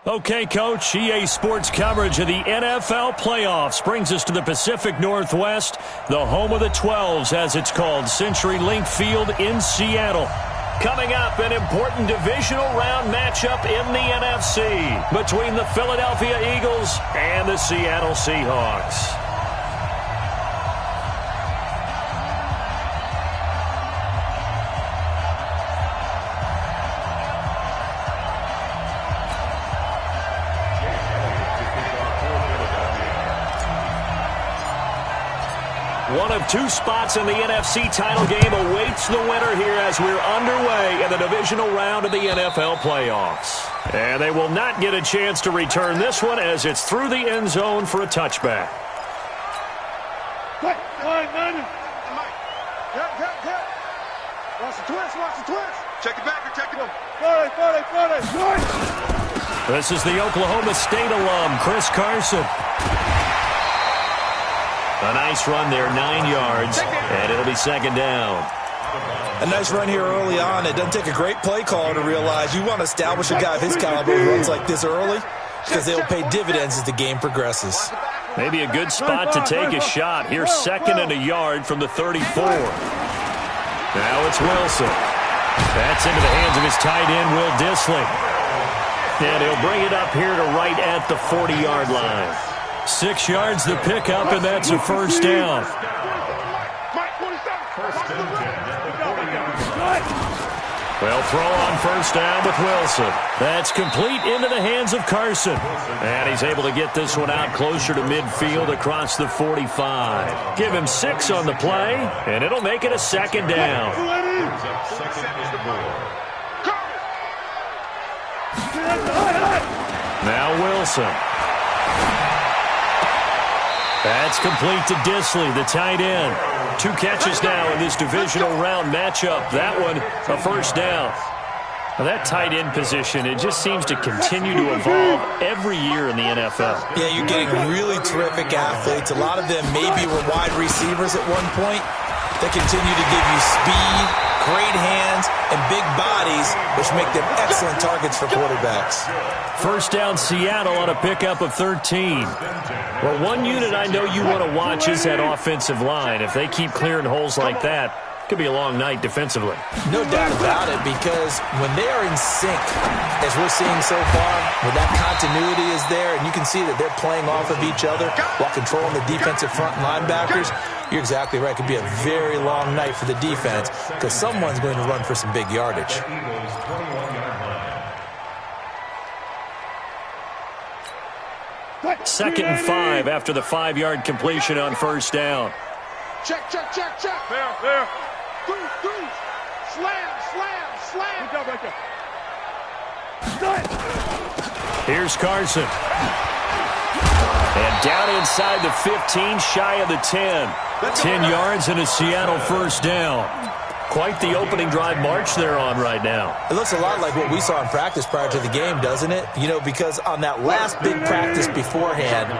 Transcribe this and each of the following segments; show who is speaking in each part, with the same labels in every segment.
Speaker 1: Okay, Coach, EA Sports coverage of the NFL playoffs brings us to the Pacific Northwest, the home of the 12s, as it's called, CenturyLink Field in Seattle. Coming up, an important divisional round matchup in the NFC between the Philadelphia Eagles and the Seattle Seahawks. One of two spots in the NFC title game awaits the winner here as we're underway in the divisional round of the NFL playoffs. And they will not get a chance to return this one as it's through the end zone for a touchback.
Speaker 2: Watch the twist, watch the twist. Check it back, you're checking them. 40.
Speaker 1: This is the Oklahoma State alum, Chris Carson. A nice run there, 9 yards, and it'll be second down.
Speaker 3: A nice run here early on. It doesn't take a great play caller to realize you want to establish a guy of his caliber who runs like this early because they'll pay dividends as the game progresses.
Speaker 1: Maybe a good spot to take a shot. Here's second and a yard from the 34. Now it's Wilson. That's into the hands of his tight end, Will Dissly. And he'll bring it up here to right at the 40-yard line. 6 yards the pickup, and that's a first down. They'll throw on first down with Wilson. That's complete into the hands of Carson. And he's able to get this one out closer to midfield across the 45. Give him 6 on the play, and it'll make it a second down. Now Wilson. That's complete to Dissly, the tight end. 2 catches now in this divisional round matchup. That one, a first down. Now that tight end position, it just seems to continue to evolve every year in the NFL.
Speaker 3: Yeah, you're getting really terrific athletes. A lot of them maybe were wide receivers at one point. They continue to give you speed, great hands, and big bodies, which make them excellent targets for quarterbacks.
Speaker 1: First down Seattle on a pickup of 13. Well, one unit I know you want to watch is that offensive line. If they keep clearing holes like that, it could be a long night defensively.
Speaker 3: No doubt about it, because when they are in sync, as we're seeing so far, when that continuity is there, and you can see that they're playing off of each other while controlling the defensive front linebackers, you're exactly right. It could be a very long night for the defense because someone's going to run for some big yardage.
Speaker 1: Second and 5 after the 5-yard completion on first down.
Speaker 2: Check. There. Three. Slam. Good job right there.
Speaker 1: Here's Carson. And down inside the 15, shy of the 10. 10 yards and a Seattle first down. Quite the opening drive march they're on right now.
Speaker 3: It looks a lot like what we saw in practice prior to the game, doesn't it? You know, because on that last big practice beforehand,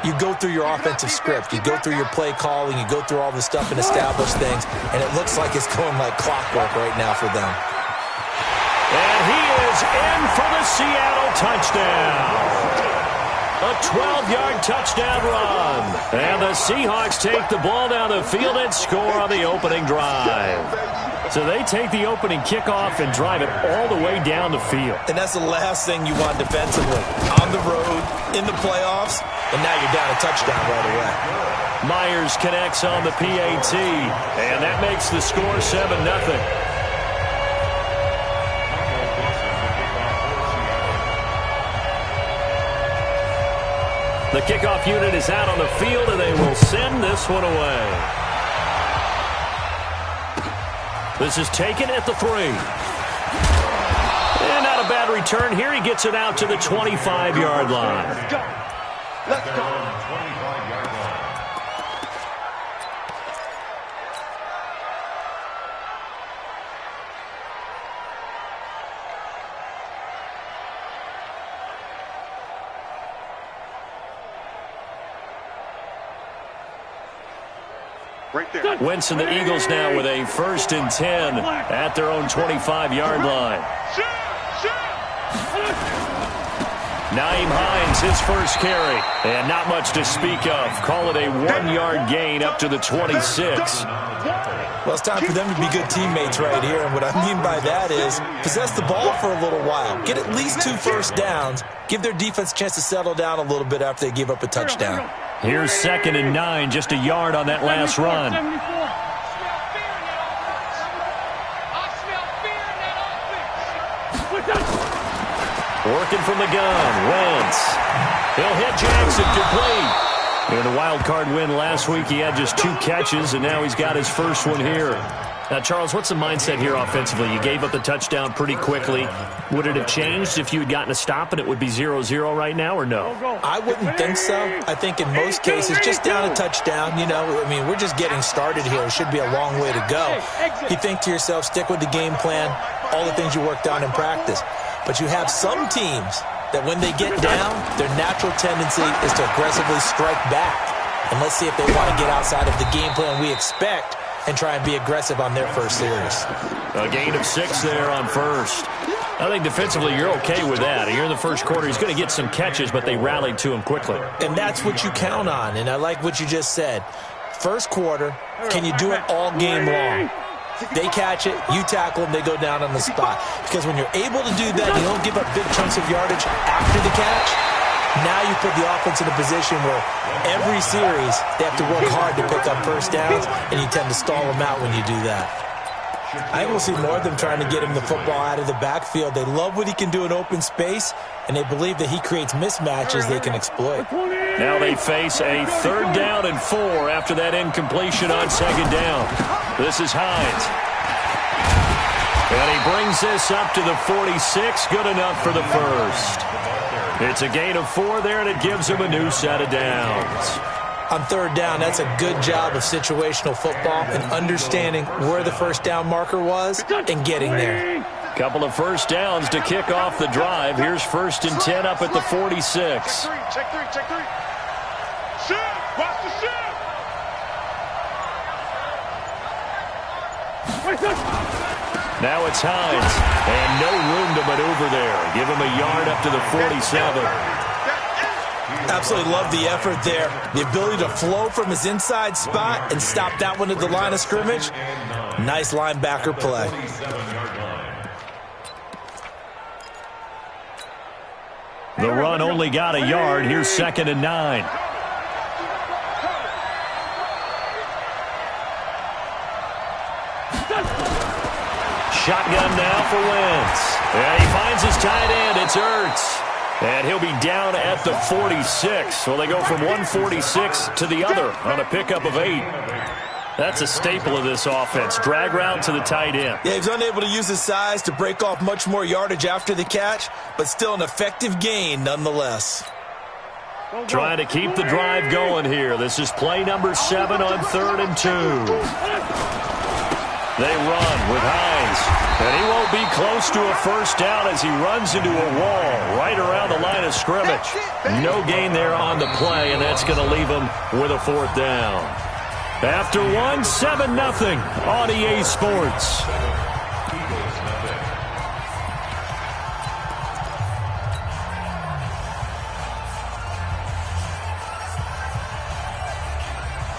Speaker 3: you go through your offensive script. You go through your play calling. You go through all the stuff and establish things. And it looks like it's going like clockwork right now for them.
Speaker 1: And he is in for the Seattle touchdown. A 12-yard touchdown run. And the Seahawks take the ball down the field and score on the opening drive. So they take the opening kickoff and drive it all the way down the field.
Speaker 3: And that's the last thing you want defensively. On the road, in the playoffs, and now you're down a touchdown right away.
Speaker 1: Myers connects on the PAT, and that makes the score 7-0. The kickoff unit is out on the field, and they will send this one away. This is taken at the 3. And not a bad return here. He gets it out to the 25-yard line.
Speaker 2: Let's go. Right there.
Speaker 1: Wentz and the Eagles now with a 1st and 10 at their own 25-yard line. Nyheim Hines, his first carry. And not much to speak of. Call it a 1-yard gain up to the 26.
Speaker 3: Well, it's time for them to be good teammates right here. And what I mean by that is possess the ball for a little while. Get at least 2 first downs. Give their defense a chance to settle down a little bit after they give up a touchdown.
Speaker 1: Here's 2nd and 9, just a yard on that last run. Working from the gun, Wentz. He'll hit Jackson, complete. In a wild card win last week, he had just 2 catches, and now he's got his first one here. Now, Charles, what's the mindset here offensively? You gave up the touchdown pretty quickly. Would it have changed if you had gotten a stop and it would be 0-0 right now, or no?
Speaker 3: I wouldn't think so. I think in most cases, just down a touchdown, you know, I mean, we're just getting started here. It should be a long way to go. You think to yourself, stick with the game plan, all the things you worked on in practice. But you have some teams that when they get down, their natural tendency is to aggressively strike back. And let's see if they want to get outside of the game plan we expect and try and be aggressive on their first series.
Speaker 1: A gain of 6 there on first. I think defensively you're okay with that. Here in the first quarter, he's going to get some catches, but they rallied to him quickly.
Speaker 3: And that's what you count on, and I like what you just said. First quarter, can you do it all game long? They catch it, you tackle them, they go down on the spot. Because when you're able to do that, you don't give up big chunks of yardage after the catch. Now you put the offense in a position where every series they have to work hard to pick up first downs, and you tend to stall them out when you do that. I will see more of them trying to get him the football out of the backfield. They love what he can do in open space, and they believe that he creates mismatches they can exploit.
Speaker 1: Now they face a 3rd down and 4 after that incompletion on 2nd down. This is Hines. And he brings this up to the 46. Good enough for the first. It's a gain of 4 there, and it gives him a new set of downs.
Speaker 3: On 3rd down, that's a good job of situational football and understanding where the first down marker was and getting there.
Speaker 1: Couple of first downs to kick off the drive. Here's 1st and 10 up at the 46.
Speaker 2: Check three. Shift! Watch the shift!
Speaker 1: Now it's Hines, and no room to maneuver there. Give him a yard up to the 47.
Speaker 3: Absolutely love the effort there. The ability to flow from his inside spot and stop that one at the line of scrimmage. Nice linebacker play.
Speaker 1: The run only got a yard. Here's 2nd and 9. Shotgun now for Wentz. And he finds his tight end. It's Ertz. And he'll be down at the 46. Well, they go from 146 to the other on a pickup of 8. That's a staple of this offense. Drag route to the tight end.
Speaker 3: Yeah, he's unable to use his size to break off much more yardage after the catch, but still an effective gain nonetheless.
Speaker 1: Trying to keep the drive going here. This is play number 7 on 3rd and 2. They run with Hines, and he won't be close to a first down as he runs into a wall right around the line of scrimmage. No gain there on the play, and that's going to leave him with a 4th down. After 7-0 on EA Sports.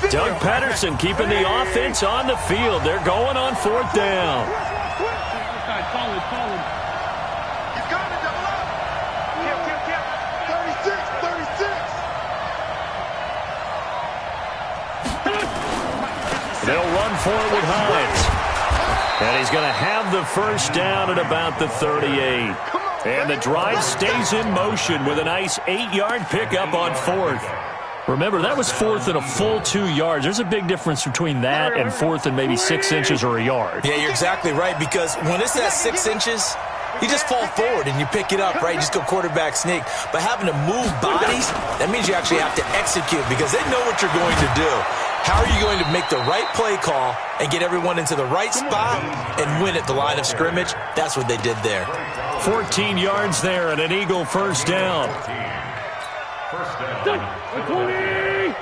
Speaker 1: Doug Patterson keeping the offense on the field. They're going on 4th down.
Speaker 2: He's got to double up. Count. 36.
Speaker 1: They'll run for it with Hines. And he's going to have the first down at about the 38. And the drive stays in motion with a nice 8-yard pickup on 4th. Remember, that was 4th and a full 2 yards. There's a big difference between that and 4th and maybe 6 inches or a yard.
Speaker 3: Yeah, you're exactly right, because when it's at 6 inches, you just fall forward and you pick it up, right? You just go quarterback sneak. But having to move bodies, that means you actually have to execute because they know what you're going to do. How are you going to make the right play call and get everyone into the right spot and win at the line of scrimmage? That's what they did there.
Speaker 1: 14 yards there and an Eagle first down.
Speaker 2: I'm coming after you.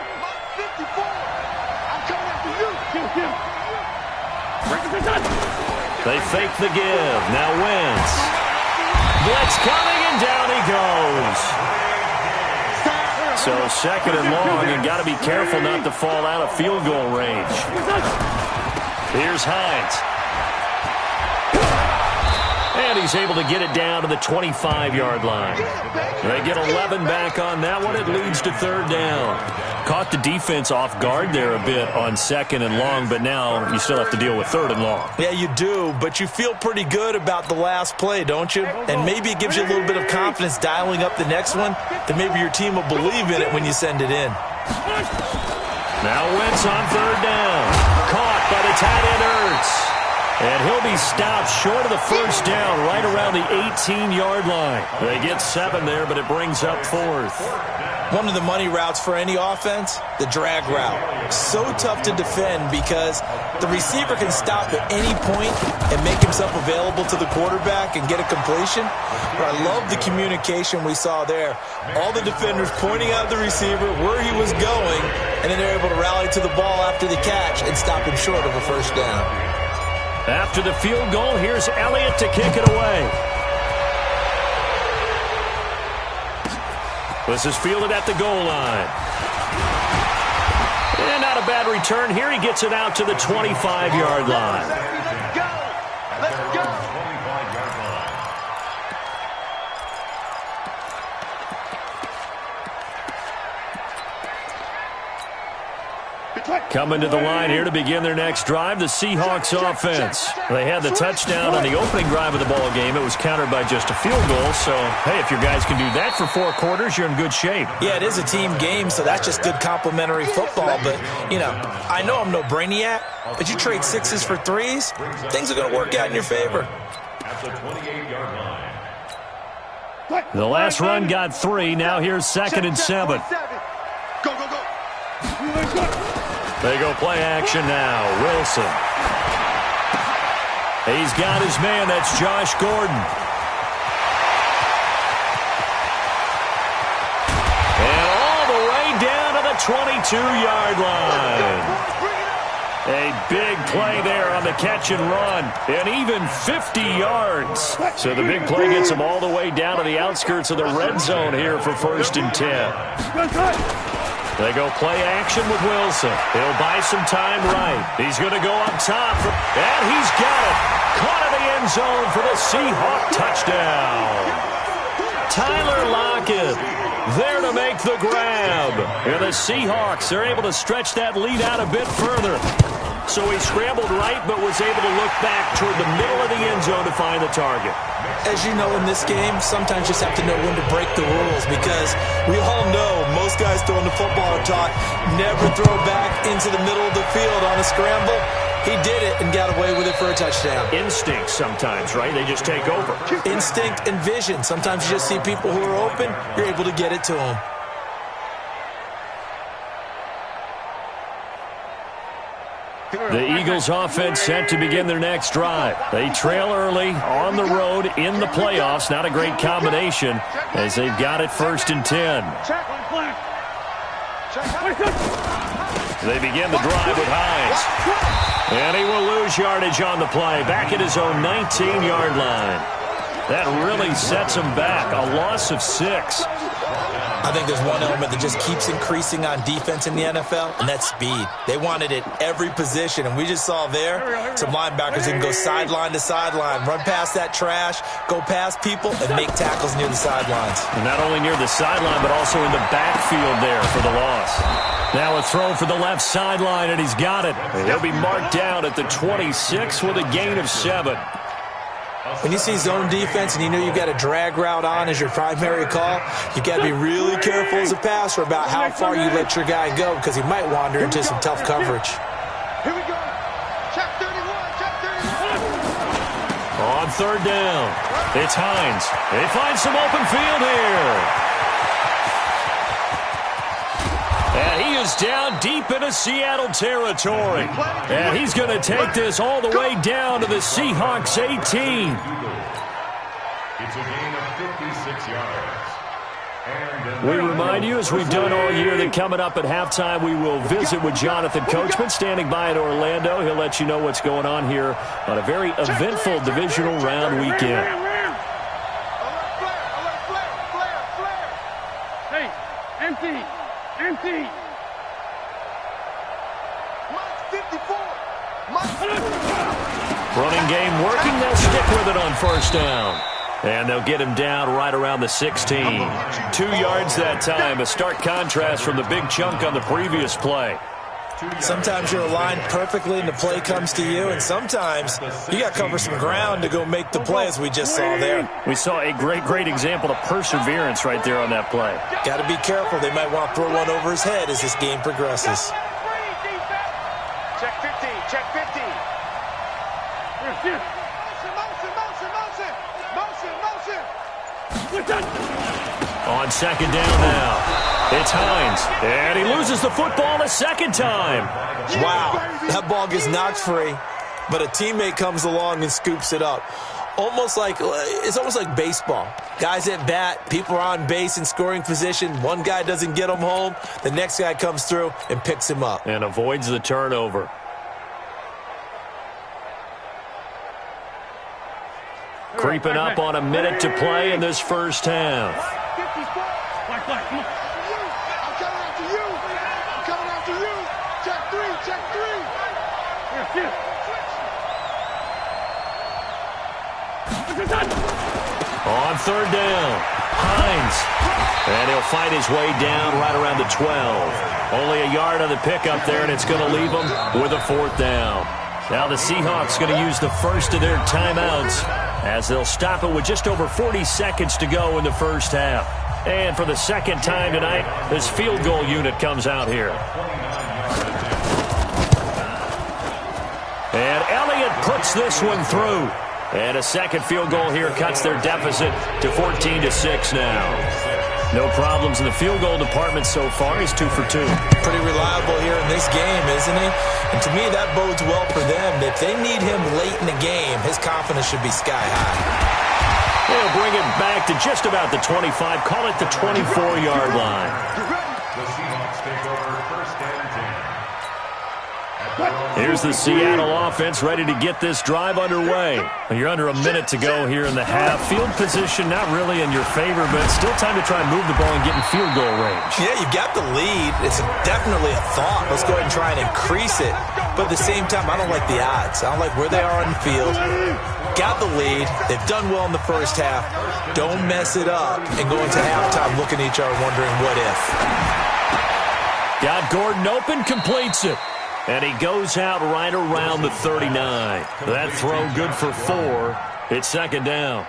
Speaker 1: They fake the give. Now Wentz. Blitz coming, and down he goes. So second and long, and got to be careful not to fall out of field goal range. Here's Hines. And he's able to get it down to the 25-yard line. They get 11 back on that one. It leads to third down. Caught the defense off guard there a bit on second and long, but now you still have to deal with third and long.
Speaker 3: Yeah, you do, but you feel pretty good about the last play, don't you? And maybe it gives you a little bit of confidence dialing up the next one that maybe your team will believe in it when you send it in.
Speaker 1: Now Wentz on third down. Caught by the tight end Ertz. And he'll be stopped short of the first down right around the 18-yard line. They get 7 there, but it brings up fourth.
Speaker 3: One of the money routes for any offense, the drag route. So tough to defend because the receiver can stop at any point and make himself available to the quarterback and get a completion. But I love the communication we saw there. All the defenders pointing out the receiver where he was going, and then they're able to rally to the ball after the catch and stop him short of a first down.
Speaker 1: After the field goal, here's Elliott to kick it away. This is fielded at the goal line. And not a bad return here. He gets it out to the 25-yard line.
Speaker 2: Let's go.
Speaker 1: Coming to the line here to begin their next drive, the Seahawks offense. They had the touchdown on the opening drive of the ball game. It was countered by just a field goal. So, hey, if your guys can do that for 4 quarters, you're in good shape.
Speaker 3: Yeah, it is a team game, so that's just good complimentary football. But, you know, I know I'm no brainiac, but you trade 6s for 3s, things are going to work out in your favor.
Speaker 2: At the 28-yard line.
Speaker 1: The last run got 3. Now here's second and 7.
Speaker 2: Go, go, go.
Speaker 1: They go play action now. Wilson. He's got his man. That's Josh Gordon. And all the way down to the 22-yard line. A big play there on the catch and run. And even 50 yards. So the big play gets him all the way down to the outskirts of the red zone here for first and 10. They go play action with Wilson. He'll buy some time right. He's going to go up top. And he's got it. Caught in the end zone for the Seahawk touchdown. Tyler Lockett there to make the grab. And the Seahawks are able to stretch that lead out a bit further. So he scrambled right, but was able to look back toward the middle of the end zone to find the target.
Speaker 3: As you know, in this game, sometimes you just have to know when to break the rules because we all know most guys throwing the football are taught never throw back into the middle of the field on a scramble. He did it and got away with it for a touchdown.
Speaker 1: Instinct sometimes, right? They just take over.
Speaker 3: Instinct and vision. Sometimes you just see people who are open, you're able to get it to them.
Speaker 1: The Eagles offense set to begin their next drive. They trail early on the road in the playoffs. Not a great combination as they've got it first and 10. They begin the drive with Hines. And he will lose yardage on the play. Back at his own 19-yard line. That really sets him back. A loss of 6.
Speaker 3: I think there's one element that just keeps increasing on defense in the NFL, and that's speed. They want it at every position, and we just saw there some linebackers that can go sideline to sideline, run past that trash, go past people, and make tackles near the sidelines.
Speaker 1: And not only near the sideline, but also in the backfield there for the loss. Now a throw for the left sideline, and he's got it. And he'll be marked down at the 26 with a gain of 7.
Speaker 3: When you see zone defense and you know you've got a drag route on as your primary call, you've got to be really careful as a passer about how far you let your guy go because he might wander into some tough coverage.
Speaker 2: Here we go. Check 31, check 31.
Speaker 1: On third down, it's Hines. They find some open field here. And he is down deep into Seattle territory. And he's going to take this all the way down to the Seahawks 18.
Speaker 2: It's a gain of 56 yards.
Speaker 1: We remind you, as we've done all year, that coming up at halftime, we will visit with Jonathan Coachman standing by in Orlando. He'll let you know what's going on here on a very eventful divisional round weekend.
Speaker 4: Hey, and
Speaker 2: Empty. Empty. Mike 54.
Speaker 1: Running game working. They'll stick with it on first down. And they'll get him down right around the 16. 2 yards that time. A stark contrast from the big chunk on the previous play.
Speaker 3: Sometimes you're aligned perfectly and the play comes to you, and sometimes you got to cover some ground to go make the play, as we just saw there.
Speaker 1: We saw a great example of perseverance right there on that play.
Speaker 3: Got to be careful. They might want to throw one over his head as this game progresses.
Speaker 2: Check 50. Check 50. Motion.
Speaker 1: On second down now. It's Hines, and he loses the football a second time.
Speaker 3: Wow, that ball gets knocked free, but a teammate comes along and scoops it up. It's almost like baseball. Guys at bat, people are on base in scoring position. One guy doesn't get him home. The next guy comes through and picks him up.
Speaker 1: And avoids the turnover. Creeping up on a minute to play in this first half.
Speaker 2: Come on. I'm coming after you. I'm coming after you. Check 3. Check 3.
Speaker 1: On third down, Hines. And he'll fight his way down right around the 12. Only a yard on the pickup there, and it's going to leave him with a fourth down. Now the Seahawks going to use the first of their timeouts as they'll stop it with just over 40 seconds to go in the first half. And for the second time tonight, this field goal unit comes out here. And Elliott puts this one through. And a second field goal here cuts their deficit to 14-6 now. No problems in the field goal department so far. He's 2 for 2.
Speaker 3: Pretty reliable here in this game, isn't he? And to me, that bodes well for them. If they need him late in the game, his confidence should be sky high.
Speaker 1: They'll bring it back to just about the 25. Call it the 24-yard line.
Speaker 2: The Seahawks take over first and 10.
Speaker 1: Here's the Seattle offense ready to get this drive underway. You're under a minute to go here in the half. Field position not really in your favor, but still time to try and move the ball and get in field goal range.
Speaker 3: Yeah, you've got the lead. It's definitely a thought. Let's go ahead and try and increase it. But at the same time, I don't like the odds. I don't like where they are on the field. Got the lead. They've done well in the first half. Don't mess it up and go into halftime looking at each other wondering what if.
Speaker 1: Got Gordon open, completes it. And he goes out right around the 39. That throw good for 4. It's second down.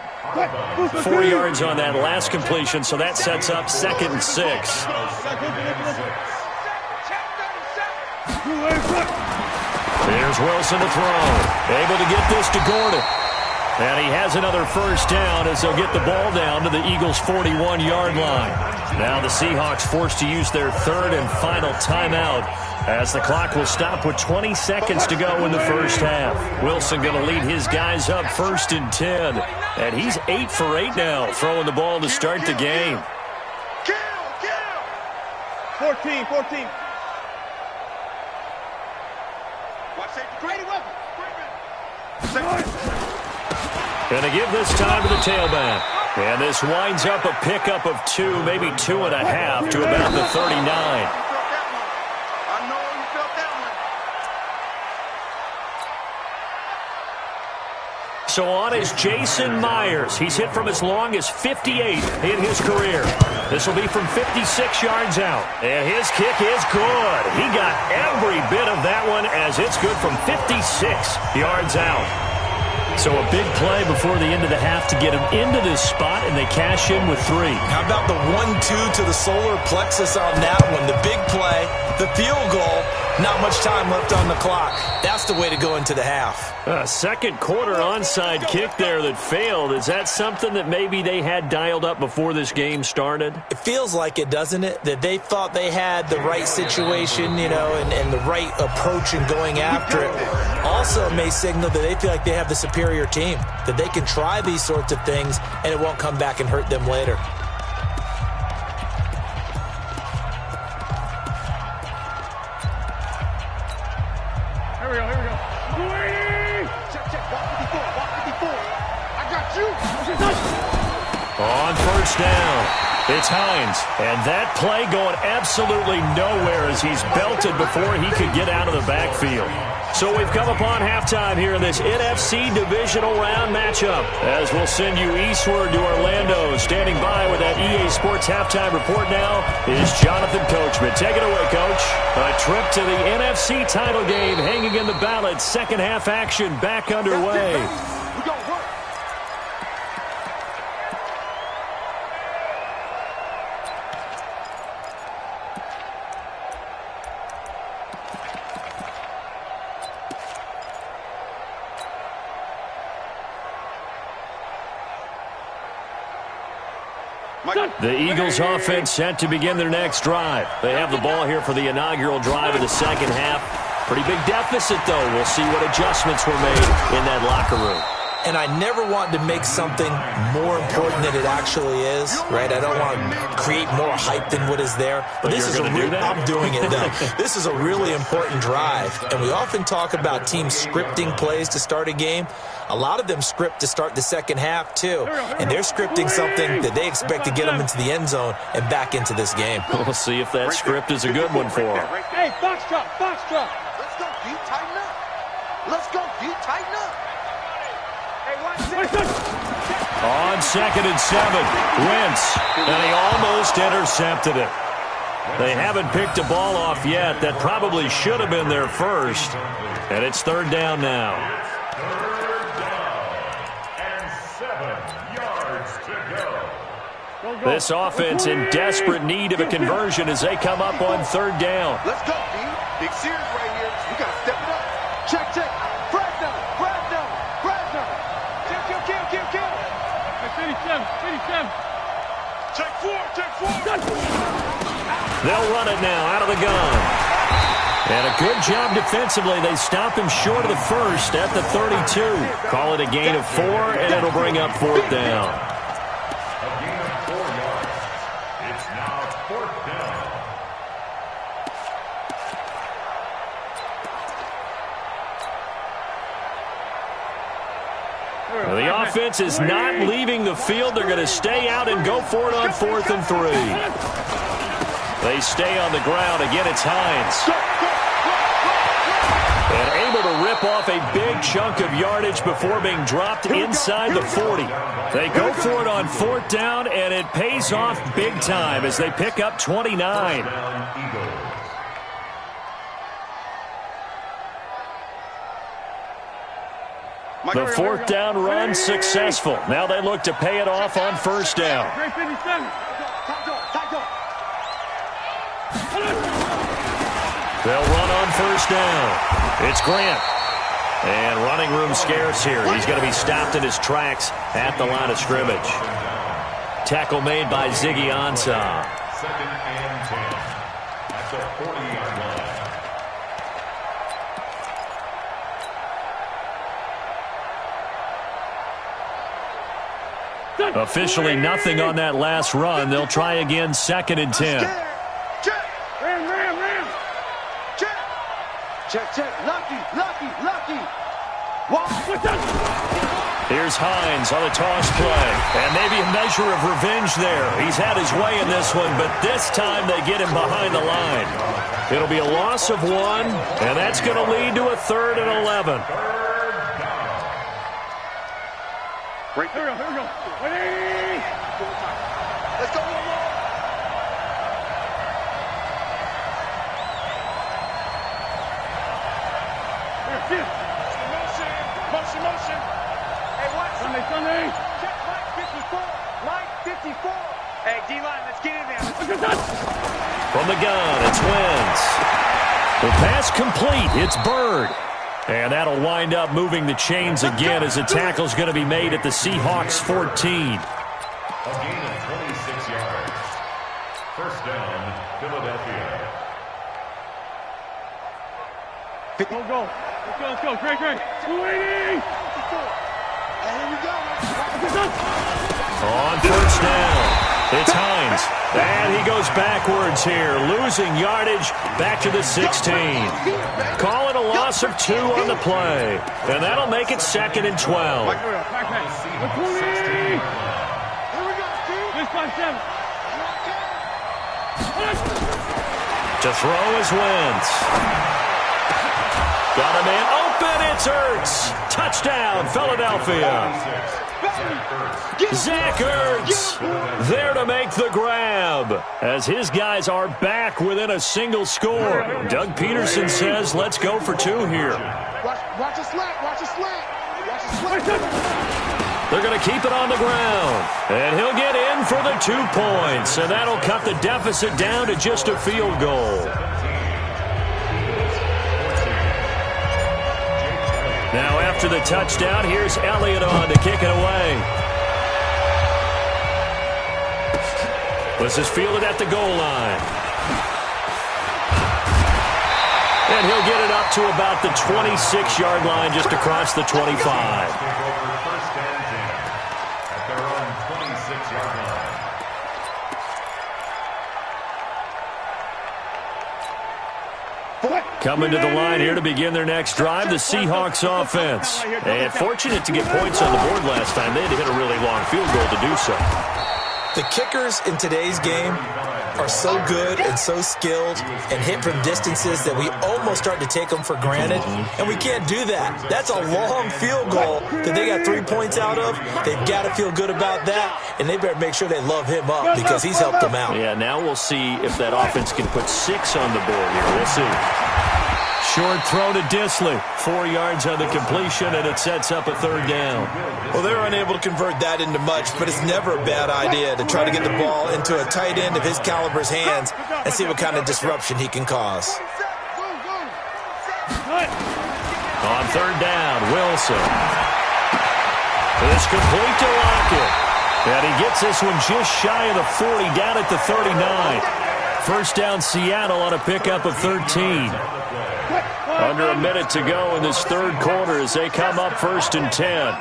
Speaker 1: 4 yards on that last completion, so that sets up 2nd and 6. Here's Wilson to throw. Able to get this to Gordon. And he has another first down as they'll get the ball down to the Eagles' 41-yard line. Now the Seahawks forced to use their third and final timeout as the clock will stop with 20 seconds to go in the first half. Wilson going to lead his guys up 1st and 10. And he's 8 for 8 now, throwing the ball to start the game.
Speaker 2: 14. Watch safety. Grady weapon.
Speaker 1: Going to give this time to the tailback. And this winds up a pickup of 2, maybe 2.5 to about the 39. So on is Jason Myers. He's hit from as long as 58 in his career. This will be from 56 yards out. And his kick is good. He got every bit of that one as it's good from 56 yards out. So a big play before the end of the half to get him into this spot, and they cash in with 3.
Speaker 3: How about the 1-2 to the solar plexus on that one? The big play, the field goal, not much time left on the clock. That's the way to go into the half.
Speaker 1: Second quarter onside kick there that failed. Is that something that maybe they had dialed up before this game started?
Speaker 3: It feels like it, doesn't it? That they thought they had the right situation, you know, and the right approach in going after it. Also, it may signal that they feel like they have the superior team, that they can try these sorts of things and it won't come back and hurt them later.
Speaker 2: Here we go. Check. Walk 54. I got you.
Speaker 1: On first down, it's Hines. And that play going absolutely nowhere as he's belted before he could get out of the backfield. So we've come upon halftime here in this NFC Divisional Round matchup. As we'll send you eastward to Orlando. Standing by with that EA Sports Halftime Report now is Jonathan Coachman. Take it away, Coach. A trip to the NFC title game hanging in the balance. Second half action back underway. The Eagles offense set to begin their next drive. They have the ball here for the inaugural drive of the second half. Pretty big deficit, though. We'll see what adjustments were made in that locker room.
Speaker 3: And I never want to make something more important than it actually is, right? I don't want to create more hype than what is there. But this is I'm doing it, though. This is a really important drive. And we often talk about teams scripting plays to start a game. A lot of them script to start the second half, too. And they're scripting something that they expect to get them into the end zone and back into this game.
Speaker 1: We'll see if that script is a good one for them.
Speaker 2: Hey, box drop, box drop. Let's go, D, tighten up. Let's go, D, tighten up.
Speaker 1: On 2nd and 7, Wentz, and he almost intercepted it. They haven't picked a ball off yet. That probably should have been their first. And it's 3rd down now.
Speaker 4: 3rd down and 7 yards to go.
Speaker 1: This offense in desperate need of a conversion as they come up on 3rd down.
Speaker 2: Let's go, D. Big series right here. We got to step it up. Check, check. Brad down. Kill. 57. Check 4.
Speaker 1: They'll run it now out of the gun. And a good job defensively. They stop him short of the first at the 32. Call it a gain of 4, and it'll bring up 4th down.
Speaker 4: A gain of 4 yards. It's now 4th down.
Speaker 1: The offense is not leaving the field. They're going to stay out and go for it on 4th and 3. They stay on the ground. Again, it's Hines. And able to rip off a big chunk of yardage before being dropped inside the 40. They go for it on 4th down, and it pays off big time as they pick up 29. The 4th down run successful. Now they look to pay it off on 1st down. They'll run on 1st down. It's Grant. And running room scarce here. He's going to be stopped in his tracks at the line of scrimmage. Tackle made by Ziggy Ansah.
Speaker 4: 2nd and 10. At the 40-yard line.
Speaker 1: Officially nothing on that last run. They'll try again 2nd and 10.
Speaker 2: Ram. Check. Lucky.
Speaker 1: Here's Hines on a toss play. And maybe a measure of revenge there. He's had his way in this one, but this time they get him behind the line. It'll be a loss of 1, and that's going to lead to a 3rd and 11.
Speaker 2: Right here we go. Let's go one more. Motion. Hey, what? Sunday. Check Mike 54. Hey, D-line, let's get in there.
Speaker 1: From the gun, it's Wentz. The pass complete. It's Bird. And that'll wind up moving the chains again as the tackle's going to be made at the Seahawks 14.
Speaker 4: A gain of 26 yards. 1st down, Philadelphia.
Speaker 2: Go. Let's go. Great. 280. And here we go.
Speaker 1: On 1st down, it's Hines. And he goes backwards here, losing yardage back to the 16. Call it a loss of 2 on the play. And that'll make it 2nd and 12.
Speaker 2: Here we go.
Speaker 1: To throw is Wentz. Got a man open. It's Ertz. Touchdown, Philadelphia. Zach Ertz there to make the grab as his guys are back within a single score. Doug Peterson says, let's go for two here.
Speaker 2: Watch a slant. Watch a slant. Watch a slant.
Speaker 1: They're going to keep it on the ground. And he'll get in for the 2 points. And that'll cut the deficit down to just a field goal. Now after the touchdown, here's Elliott on to kick it away. This is fielded at the goal line. And he'll get it up to about the 26-yard line just across the 25. Coming to the line here to begin their next drive, the Seahawks offense. And fortunate to get points on the board last time. They had to hit a really long field goal to do so.
Speaker 3: The kickers in today's game are so good and so skilled and hit from distances that we almost start to take them for granted, and we can't do that. That's a long field goal that they got 3 points out of. They've got to feel good about that, and they better make sure they love him up because he's helped them out.
Speaker 1: Yeah, now we'll see if that offense can put 6 on the board here. We'll see. Short throw to Disley. 4 yards on the completion, and it sets up a third down.
Speaker 3: Well, they're unable to convert that into much, but it's never a bad idea to try to get the ball into a tight end of his caliber's hands and see what kind of disruption he can cause.
Speaker 1: On third down, Wilson. It's complete to Lockett. And he gets this one just shy of the 40, down at the 39. First down, Seattle on a pickup of 13. Under a minute to go in this third quarter as they come up 1st and 10.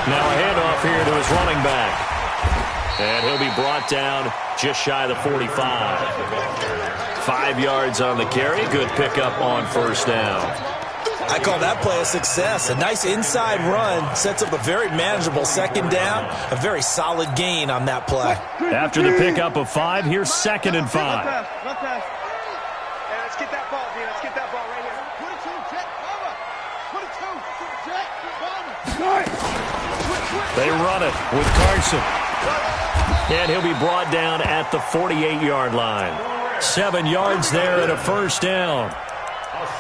Speaker 1: Now a handoff here to his running back. And he'll be brought down just shy of the 45. 5 yards on the carry. Good pickup on first down.
Speaker 3: I call that play a success. A nice inside run sets up a very manageable second down. A very solid gain on that play.
Speaker 1: After the pickup of 5, here's 2nd and 5. They run it with Carson. And he'll be brought down at the 48-yard line. 7 yards there and a first down.
Speaker 4: A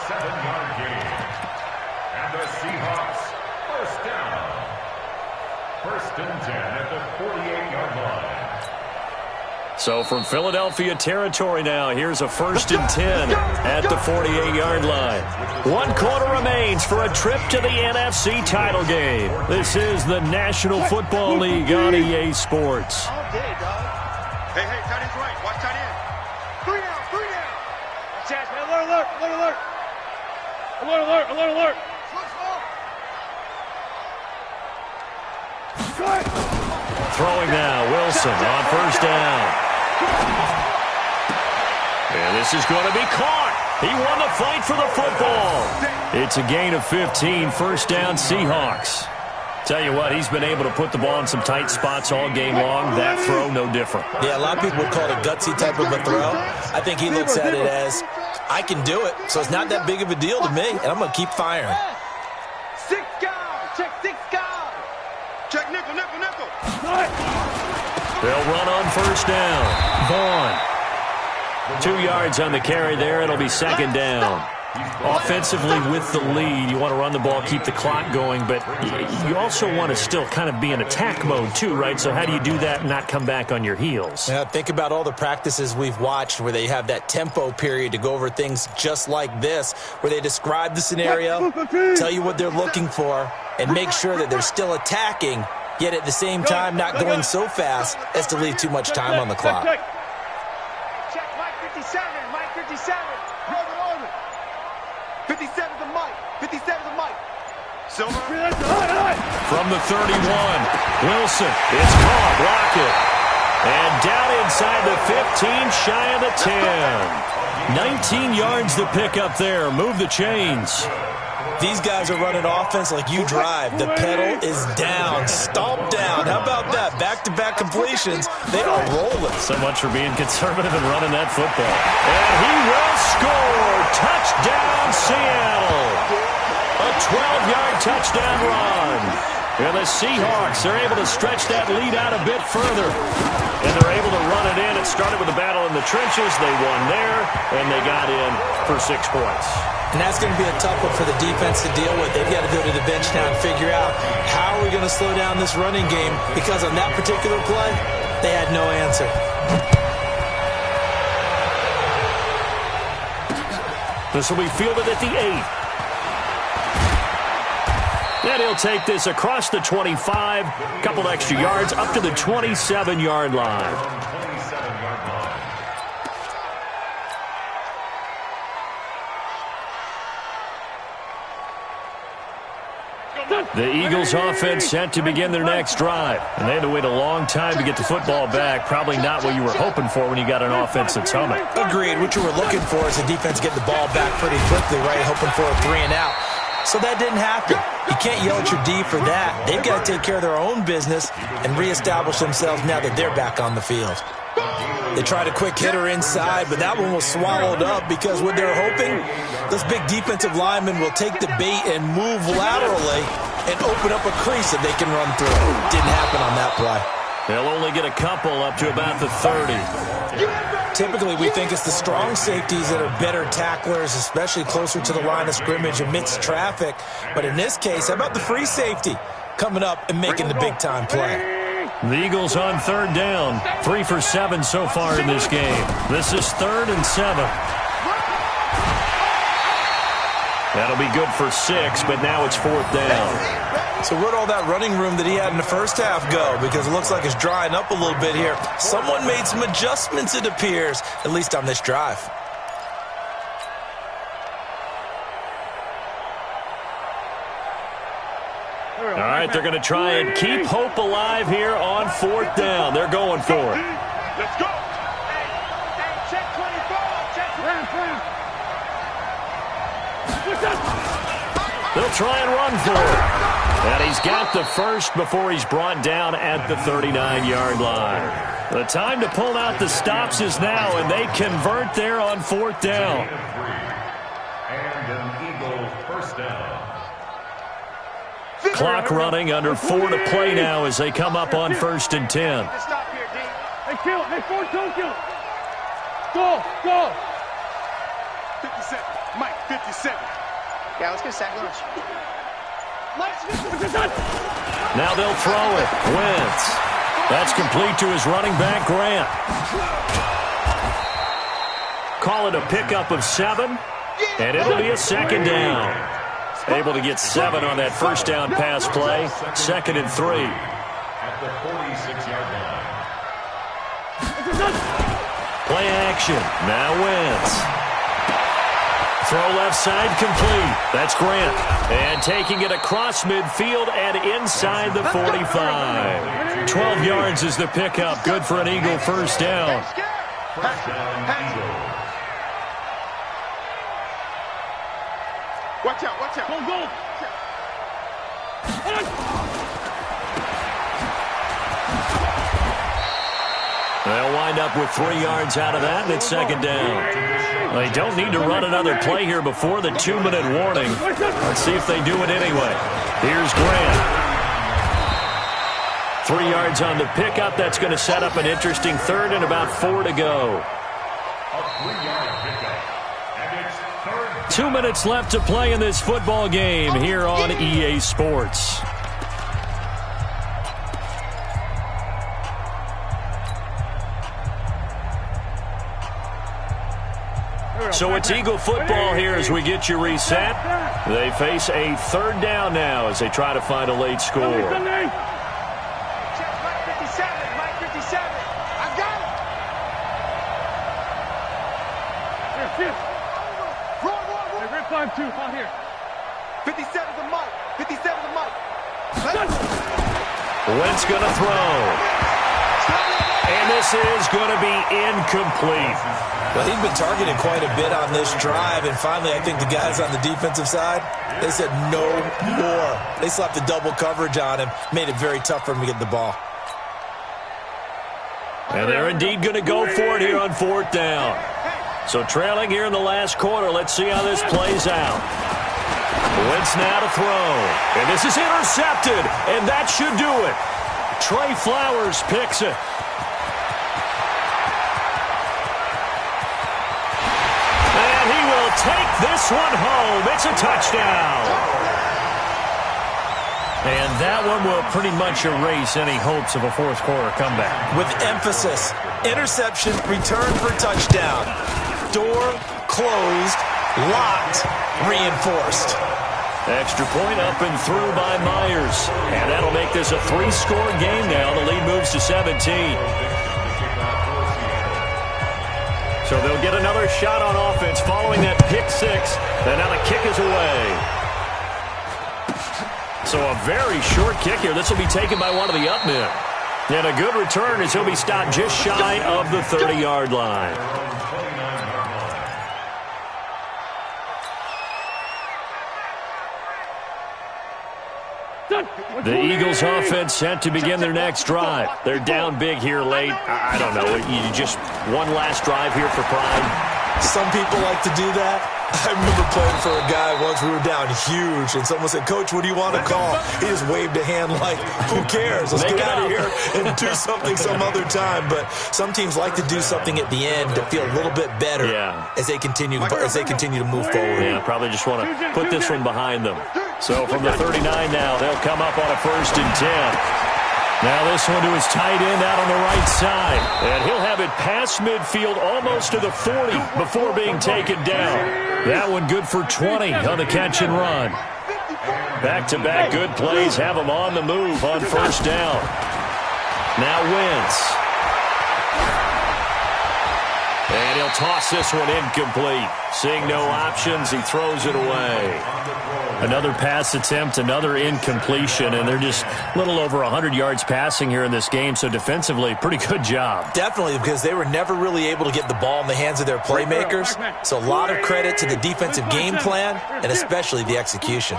Speaker 4: 7-yard gain. And the Seahawks, first down. 1st and 10 at the 48-yard line.
Speaker 1: So from Philadelphia territory now, here's a 1st and 10 at the 48-yard line. 1 quarter remains for a trip to the NFC title game. This is the National Football League on EA Sports.
Speaker 2: All day, dog. Hey, tight end's right. Watch tight end. 3 down, 3 down. Chance, man. Alert.
Speaker 1: Throwing now, Wilson on first down. And this is going to be caught. He won the fight for the football. It's a gain of 15, first down Seahawks. Tell you what, he's been able to put the ball in some tight spots all game long. That throw, no different.
Speaker 3: Yeah, a lot of people would call it a gutsy type of a throw. I think he looks at it as, I can do it, so it's not that big of a deal to me, and I'm going to keep firing.
Speaker 2: 6 guys. Check 6 guys. Check nickel.
Speaker 1: They'll run on first down. Vaughn. 2 yards on the carry there. It'll be second down. Offensively with the lead, you want to run the ball, keep the clock going, but you also want to still kind of be in attack mode too, right? So how do you do that and not come back on your heels?
Speaker 3: Yeah, think about all the practices we've watched where they have that tempo period to go over things just like this, where they describe the scenario, tell you what they're looking for, and make sure that they're still attacking, yet at the same time not going so fast as to leave too much time on the clock.
Speaker 2: Check Mike 57. Mike 57. 57's a Mike. 57's a Mike. Silver.
Speaker 1: From the 31, Wilson. It's caught. Block it. And down inside the 15, shy of the 10. 19 yards to pick up there. Move the chains.
Speaker 3: These guys are running offense like you drive. The pedal is down, stomped down. How about that? Back-to-back completions. They are rolling.
Speaker 1: So much for being conservative and running that football. And he will score. Touchdown, Seattle. A 12-yard touchdown run. And the Seahawks are able to stretch that lead out a bit further. And they're able to run it in. It started with a battle in the trenches. They won there, and they got in for 6 points.
Speaker 3: And that's going to be a tough one for the defense to deal with. They've got to go to the bench now and figure out how are we going to slow down this running game, because on that particular play, they had no answer.
Speaker 1: This will be fielded at the 8. And he'll take this across the 25, a couple extra yards, up to the 27-yard line. The Eagles offense set to begin their next drive. And they had to wait a long time to get the football back. Probably not what you were hoping for when you got an offense that's humming.
Speaker 3: Agreed. What you were looking for is the defense getting the ball back pretty quickly, right? Hoping for a 3-and-out. So that didn't happen. You can't yell at your D for that. They've got to take care of their own business and reestablish themselves now that they're back on the field. They tried a quick hitter inside, but that one was swallowed up because what they're hoping, those big defensive linemen will take the bait and move laterally and open up a crease that they can run through. Didn't happen on that play.
Speaker 1: They'll only get a couple up to about the 30.
Speaker 3: Typically, we think it's the strong safeties that are better tacklers, especially closer to the line of scrimmage amidst traffic. But in this case, how about the free safety coming up and making the big-time play?
Speaker 1: The Eagles on 3rd down. 3 for 7 so far in this game. This is 3rd and 7. That'll be good for 6, but now it's 4th down.
Speaker 3: So where'd all that running room that he had in the first half go? Because it looks like it's drying up a little bit here. Someone made some adjustments, it appears, at least on this drive.
Speaker 1: All right, they're going to try and keep hope alive here on 4th down. They're going for it.
Speaker 2: Let's go. Hey, check 24. Check.
Speaker 1: They'll try and run for it. And he's got the first before he's brought down at the 39-yard line. The time to pull out the stops is now, and they convert there on 4th down.
Speaker 4: And an Eagle first down.
Speaker 1: Clock running, under 4 to play now as they come up on 1st and 10.
Speaker 2: Stop here, D. Hey, kill it. Hey, 4, don't kill it. Go. 57. Mike, 57. Yeah, let's get a sack lunch.
Speaker 1: Now they'll throw it. Wentz. That's complete to his running back, Grant. Call it a pickup of 7, and it'll be a 2nd down. Able to get 7 on that first down pass play. 2nd and 3.
Speaker 4: At the 46-yard line.
Speaker 1: Play action. Now Wentz. Throw left side complete. That's Grant. And taking it across midfield and inside the 45. 12 yards is the pickup. Good for an Eagle first down.
Speaker 4: First down, Eagle.
Speaker 2: Watch out. Go.
Speaker 1: They'll wind up with 3 yards out of that, and it's 2nd down. They don't need to run another play here before the 2-minute warning. Let's see if they do it anyway. Here's Grant. 3 yards on the pickup. That's going to set up an interesting 3rd and about 4 to go.
Speaker 4: A 3-yard pickup. And it's 3rd.
Speaker 1: 2 minutes left to play in this football game here on EA Sports. So it's Eagle football here as we get you reset. They face a 3rd down now as they try to find a late score.
Speaker 2: Check Mike 57. Mike 57. I got it. Here. Roll. 5-2. On here. 57 to Mike. 57 to Mike.
Speaker 1: Wentz going to throw. And this is going to be incomplete.
Speaker 3: Well, he's been targeted quite a bit on this drive, and finally I think the guys on the defensive side, they said no more. They slapped the double coverage on him, made it very tough for him to get the ball.
Speaker 1: And they're indeed going to go for it here on 4th down. So trailing here in the last quarter, let's see how this plays out. Wentz now to throw. And this is intercepted, and that should do it. Trey Flowers picks it. And he will take this one home. It's a touchdown. And that one will pretty much erase any hopes of a fourth quarter comeback.
Speaker 3: With emphasis, interception, return for touchdown. Door closed, locked, reinforced.
Speaker 1: Extra point up and through by Myers. And that'll make this a 3-score game now. The lead moves to 17. So they'll get another shot on offense following that pick 6. And now the kick is away. So a very short kick here. This will be taken by one of the up men. And a good return as he'll be stopped just shy of the 30-yard line. The Eagles offense set to begin their next drive. They're down big here late. I don't know. You just one last drive here for pride.
Speaker 3: Some people like to do that. I remember playing for a guy once. We were down huge, and someone said, "Coach, what do you want to call?" He just waved a hand like, "Who cares? Let's get out of here and do something some other time." But some teams like to do something at the end to feel a little bit better as they continue to move forward.
Speaker 1: Yeah, probably just want to put this one behind them. So from the 39 now, they'll come up on a 1st and 10. Now this one to his tight end out on the right side. And he'll have it past midfield almost to the 40 before being taken down. That one good for 20 on the catch and run. Back-to-back good plays have him on the move on 1st down. Now Wentz. And he'll toss this one incomplete. Seeing no options, he throws it away. Another pass attempt, another incompletion, and they're just a little over 100 yards passing here in this game, so defensively, pretty good job.
Speaker 3: Definitely, because they were never really able to get the ball in the hands of their playmakers, so a lot of credit to the defensive game plan, and especially the execution.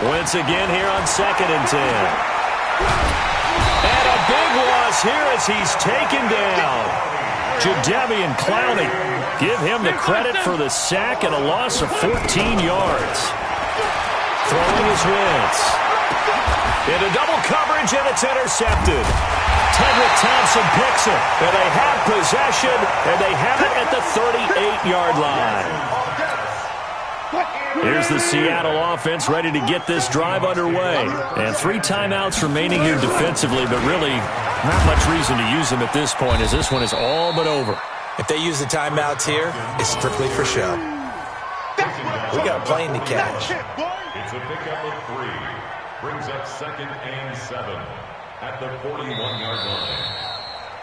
Speaker 1: Wentz again here on 2nd and 10. And a big loss here as he's taken down. Jadeveon Clowney, give him the credit for the sack and a loss of 14 yards. Throwing his Wentz. Into double coverage, and it's intercepted. Tedrick Thompson picks it, and they have possession, and they have it at the 38-yard line. Here's the Seattle offense ready to get this drive underway. And 3 timeouts remaining here defensively, but really not much reason to use them at this point as this one is all but over.
Speaker 3: If they use the timeouts here, it's strictly for show. We got a plane to catch.
Speaker 4: It's a pickup of 3. Brings up 2nd and 7 at the 41-yard line.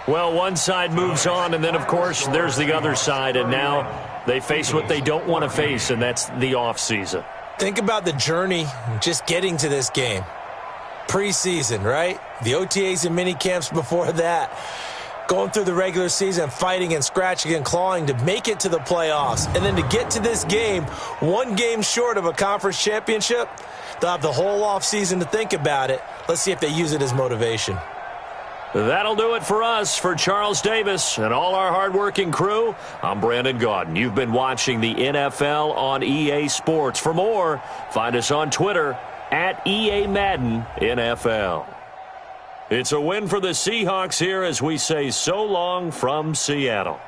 Speaker 1: Well, one side moves on, and then, of course, there's the other side, and now they face what they don't want to face, and that's the offseason.
Speaker 3: Think about the journey just getting to this game. Preseason, right? The OTAs and mini camps before that. Going through the regular season, fighting and scratching and clawing to make it to the playoffs. And then to get to this game, 1 game short of a conference championship, they'll have the whole offseason to think about it. Let's see if they use it as motivation.
Speaker 1: That'll do it for us. For Charles Davis and all our hardworking crew, I'm Brandon Gaudin. You've been watching the NFL on EA Sports. For more, find us on Twitter at EA Madden NFL. It's a win for the Seahawks here as we say so long from Seattle.